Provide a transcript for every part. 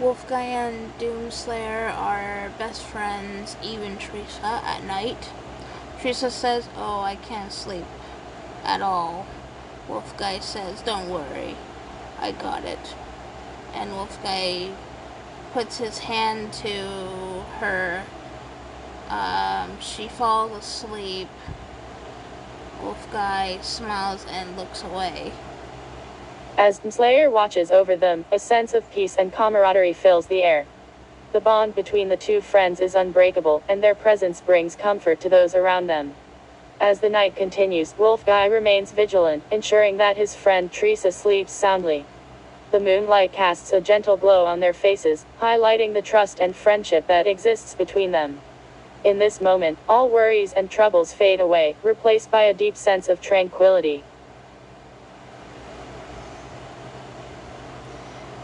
Wolfguy and Doomslayer are best friends, even Teresa, at night. Teresa says, "Oh, I can't sleep at all." Wolfguy says, "Don't worry, I got it." And Wolfguy puts his hand to her. She falls asleep. Wolfguy smiles and looks away. As Doomslayer watches over them, a sense of peace and camaraderie fills the air. The bond between the two friends is unbreakable, and their presence brings comfort to those around them. As the night continues, Wolfguy remains vigilant, ensuring that his friend Teresa sleeps soundly. The moonlight casts a gentle glow on their faces, highlighting the trust and friendship that exists between them. In this moment, all worries and troubles fade away, replaced by a deep sense of tranquility.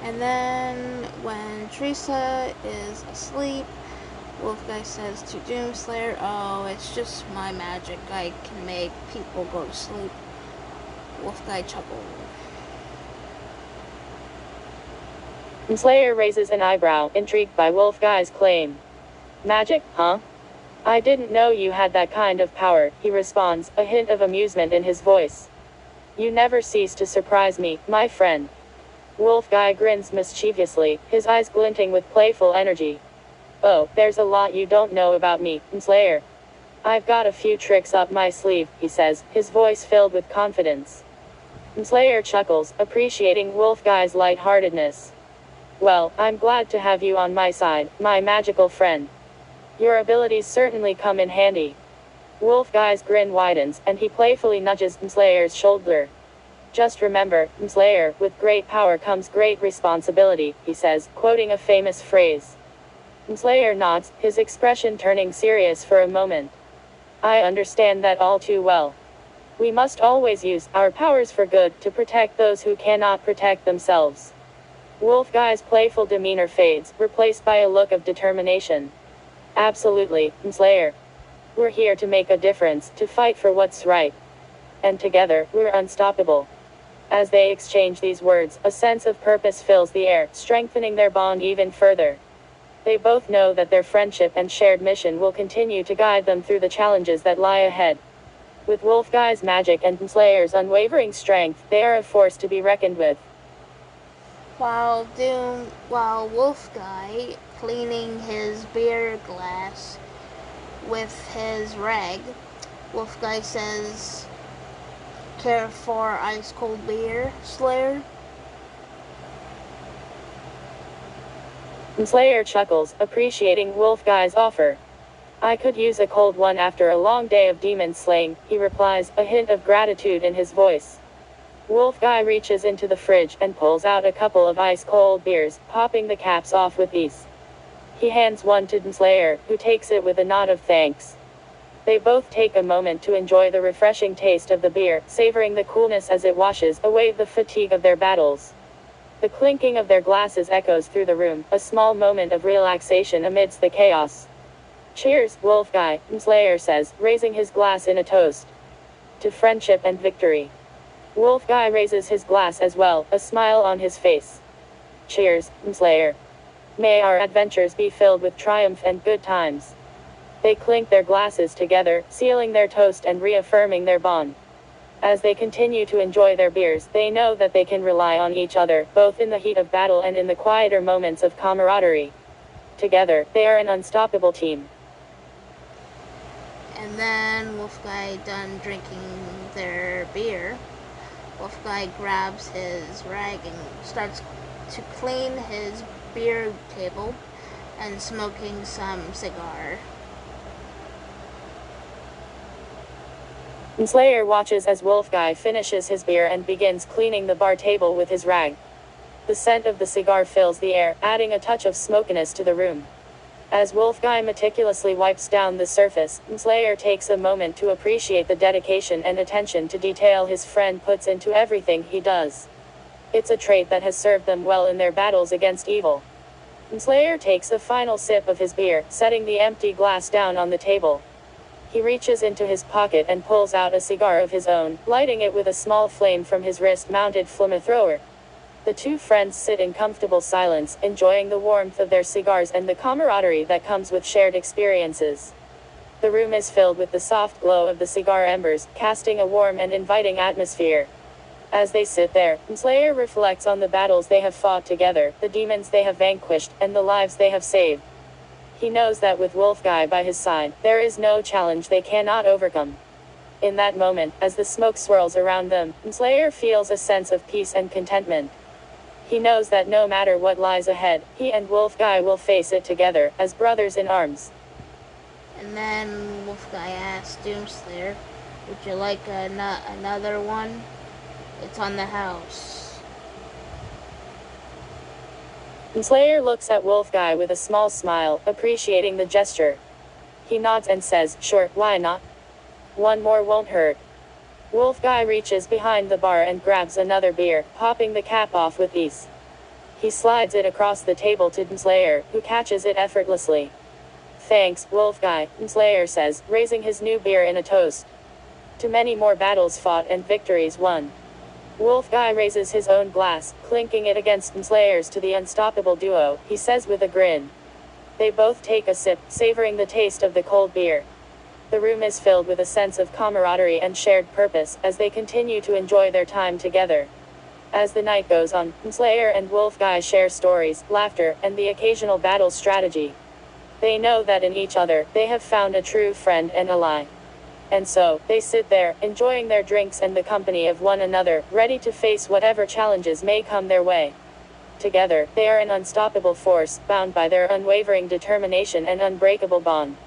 And then, when Teresa is asleep, Wolfguy says to Doomslayer, "Oh, it's just my magic. I can make people go to sleep." Wolfguy chuckles. Doomslayer raises an eyebrow, intrigued by Wolfguy's claim. "Magic, huh? I didn't know you had that kind of power," he responds, a hint of amusement in his voice. "You never cease to surprise me, my friend." Wolfguy grins mischievously, his eyes glinting with playful energy. "Oh, there's a lot you don't know about me, Doomslayer. I've got a few tricks up my sleeve," he says, his voice filled with confidence. Doomslayer chuckles, appreciating Wolfguy's lightheartedness. "Well, I'm glad to have you on my side, my magical friend. Your abilities certainly come in handy." Wolfguy's grin widens, and he playfully nudges Doomslayer's shoulder. "Just remember, Doomslayer, with great power comes great responsibility," he says, quoting a famous phrase. Doomslayer nods, his expression turning serious for a moment. "I understand that all too well. We must always use our powers for good, to protect those who cannot protect themselves." Wolfguy's playful demeanor fades, replaced by a look of determination. "Absolutely, Doomslayer. We're here to make a difference, to fight for what's right. And together, we're unstoppable." As they exchange these words, a sense of purpose fills the air, strengthening their bond even further. They both know that their friendship and shared mission will continue to guide them through the challenges that lie ahead. With Wolfguy's magic and Doomslayer's unwavering strength, they are a force to be reckoned with. While Wolfguy cleaning his beer glass with his rag, Wolfguy says, "Care for ice cold beer, Slayer?" Doomslayer chuckles, appreciating Wolfguy's offer. "I could use a cold one after a long day of demon slaying," he replies, a hint of gratitude in his voice. Wolfguy reaches into the fridge and pulls out a couple of ice-cold beers, popping the caps off with ease. He hands one to Doomslayer, who takes it with a nod of thanks. They both take a moment to enjoy the refreshing taste of the beer, savoring the coolness as it washes away the fatigue of their battles. The clinking of their glasses echoes through the room, a small moment of relaxation amidst the chaos. "Cheers, Wolfguy," Doomslayer says, raising his glass in a toast. "To friendship and victory." Wolfguy raises his glass as well, a smile on his face. "Cheers, Doomslayer. May our adventures be filled with triumph and good times." They clink their glasses together, sealing their toast and reaffirming their bond. As they continue to enjoy their beers, they know that they can rely on each other, both in the heat of battle and in the quieter moments of camaraderie. Together, they are an unstoppable team. And then Wolfguy done drinking their beer. Wolfguy grabs his rag and starts to clean his beer table and smoking some cigar. Doomslayer watches as Wolfguy finishes his beer and begins cleaning the bar table with his rag. The scent of the cigar fills the air, adding a touch of smokiness to the room. As Wolfguy meticulously wipes down the surface, Doomslayer takes a moment to appreciate the dedication and attention to detail his friend puts into everything he does. It's a trait that has served them well in their battles against evil. Doomslayer takes a final sip of his beer, setting the empty glass down on the table. He reaches into his pocket and pulls out a cigar of his own, lighting it with a small flame from his wrist-mounted flamethrower. The two friends sit in comfortable silence, enjoying the warmth of their cigars and the camaraderie that comes with shared experiences. The room is filled with the soft glow of the cigar embers, casting a warm and inviting atmosphere. As they sit there, Doomslayer reflects on the battles they have fought together, the demons they have vanquished, and the lives they have saved. He knows that with wolfguy by his side, there is no challenge they cannot overcome. In that moment, as the smoke swirls around them, Doomslayer feels a sense of peace and contentment. He knows that no matter what lies ahead, he and wolfguy will face it together, as brothers in arms. And then wolfguy asks Doomslayer, would you like another one? It's on the house. Doomslayer looks at wolfguy with a small smile, appreciating the gesture. He nods and says, sure, why not? One more won't hurt. Wolfguy reaches behind the bar and grabs another beer, popping the cap off with ease. He slides it across the table to Doomslayer, who catches it effortlessly. Thanks, wolfguy, Doomslayer says, raising his new beer in a toast. To many more battles fought and victories won. Wolfguy raises his own glass, clinking it against Doomslayer's to the unstoppable duo, he says with a grin. They both take a sip, savoring the taste of the cold beer. The room is filled with a sense of camaraderie and shared purpose, as they continue to enjoy their time together. As the night goes on, Doomslayer and wolfguy share stories, laughter, and the occasional battle strategy. They know that in each other, they have found a true friend and ally. And so, they sit there, enjoying their drinks and the company of one another, ready to face whatever challenges may come their way. Together, they are an unstoppable force, bound by their unwavering determination and unbreakable bond.